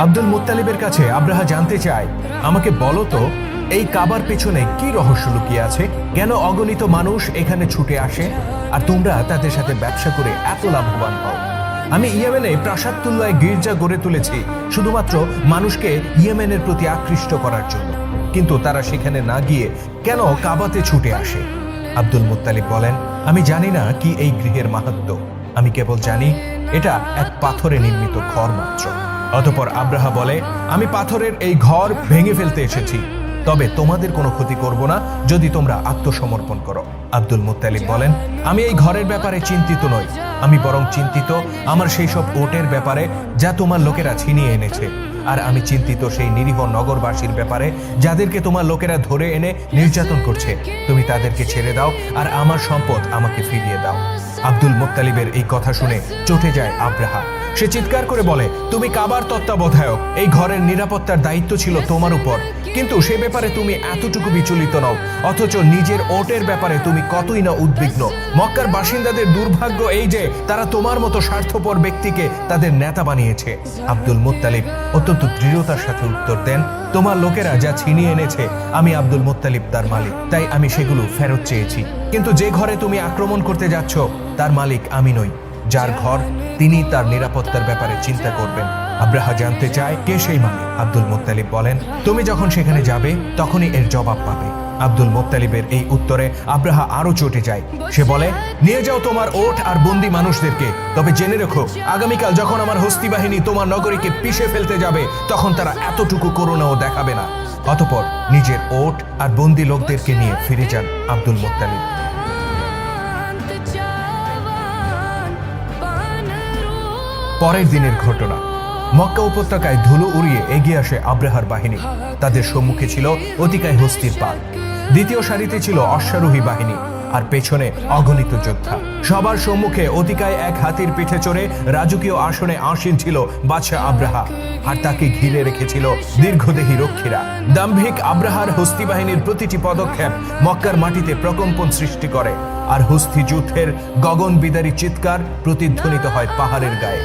আব্দুল মুত্তালিবের কাছে আব্রাহা জানতে চায়, আমাকে বলো তো এই কাবার পেছনে কি রহস্য লুকিয়ে আছে? কেন অগণিত মানুষ এখানে ছুটে আসে আর তোমরা তাদের সাথে ব্যবসা করে এত লাভবান হও? আমি ইয়েমেনে প্রাসাদতুল্লায় গির্জা গড়ে তুলেছি শুধুমাত্র মানুষকে ইয়েমেনের প্রতি আকৃষ্ট করার জন্য, কিন্তু তারা সেখানে না গিয়ে কেন কাবাতে ছুটে আসে? আব্দুল মুত্তালিব বলেন, আমি জানি না কি এই গৃহের মাহাত্ম্য, আমি কেবল জানি এটা এক পাথরে নির্মিত ঘর মাত্র। অতঃপর আব্রাহা বলে, আমি পাথরের এই ঘর ভেঙে ফেলতে এসেছি, তবে তোমাদের কোনো ক্ষতি করব না যদি তোমরা আত্মসমর্পণ করো। আব্দুল মুত্তালিব বলেন, আমি এই ঘরের ব্যাপারে চিন্তিত নই, আমি বরং চিন্তিত আমার সেই সব ওটের ব্যাপারে যা তোমার লোকেরা ছিনিয়ে এনেছে, আর আমি চিন্তিত সেই নিরীহ নগরবাসীর ব্যাপারে যাদেরকে তোমার লোকেরা ধরে এনে নির্যাতন করছে। তুমি তাদেরকে ছেড়ে দাও আর আমার সম্পদ আমাকে ফিরিয়ে দাও। আব্দুল মুত্তালিবের এই কথা শুনে চটে যায় আব্রাহা। সে চিৎকার করে বলে, তুমি কাবার তত্ত্বাবধায়ক, এই ঘরের নিরাপত্তার দায়িত্ব ছিল তোমার উপর, কিন্তু সে ব্যাপারে তুমি এতটুকু বিচলিত নও, অথচ নিজের ওটের ব্যাপারে তুমি কতই না উদ্বিগ্ন। মক্কার বাসিন্দাদের দুর্ভাগ্য এই যে তারা তোমার মতো স্বার্থপর ব্যক্তিকে তাদের নেতা বানিয়েছে। আব্দুল মুত্তালিব অত্যন্ত দৃঢ়তার সাথে উত্তর দেন, তোমার লোকেরা যা ছিনিয়ে এনেছে আমি আব্দুল মুত্তালিব তার মালিক, তাই আমি সেগুলো ফেরত চেয়েছি। কিন্তু যে ঘরে তুমি আক্রমণ করতে যাচ্ছ তার মালিক আমি নই, যার ঘর তিনি তার নিরাপত্তার ব্যাপারে চিন্তা করবেন। আব্রাহা জানতে চায় কে সেই মালিক। আব্দুল মুত্তালিব বলেন, তুমি যখন সেখানে যাবে তখনই এর জবাব পাবে। আব্দুল মুত্তালিবের এই উত্তরে আব্রাহা আরো চটে যায়। সে বলে, নিয়ে যাও তোমার ওট আর বন্দী মানুষদেরকে, তবে জেনে রেখো আগামীকাল যখন আমার হস্তি বাহিনী তোমার নগরীকে পিষে ফেলতে যাবে তখন তারা এতটুকু করুণাও দেখাবে না। অতঃপর নিজের ওট আর বন্দী লোকদেরকে নিয়ে ফিরে যান আব্দুল মুত্তালিব। পরের দিনের ঘটনা, মক্কা উপত্যকায় ধুলো উড়িয়ে এগিয়ে আসে আব্রাহার বাহিনী। তাদের সম্মুখে ছিল অতিকায় হস্তির পাল, দ্বিতীয় সারিতে ছিল অশ্বারোহী বাহিনী, আর পেছনে অগণিত যোদ্ধা। সবার সম্মুখে অতিকায় এক হাতির পিঠে চড়ে রাজকীয় আসনে আসীন ছিল বাদশাহ আব্রাহা, আর তাকে ঘিরে রেখেছিল দীর্ঘদেহী রক্ষীরা। দাম্ভিক আব্রাহার হস্তি বাহিনীর প্রতিটি পদক্ষেপ মক্কার মাটিতে প্রকম্পন সৃষ্টি করে, আর হস্তি যুদ্ধের গগন বিদারী চিৎকার প্রতিধ্বনিত হয় পাহাড়ের গায়ে।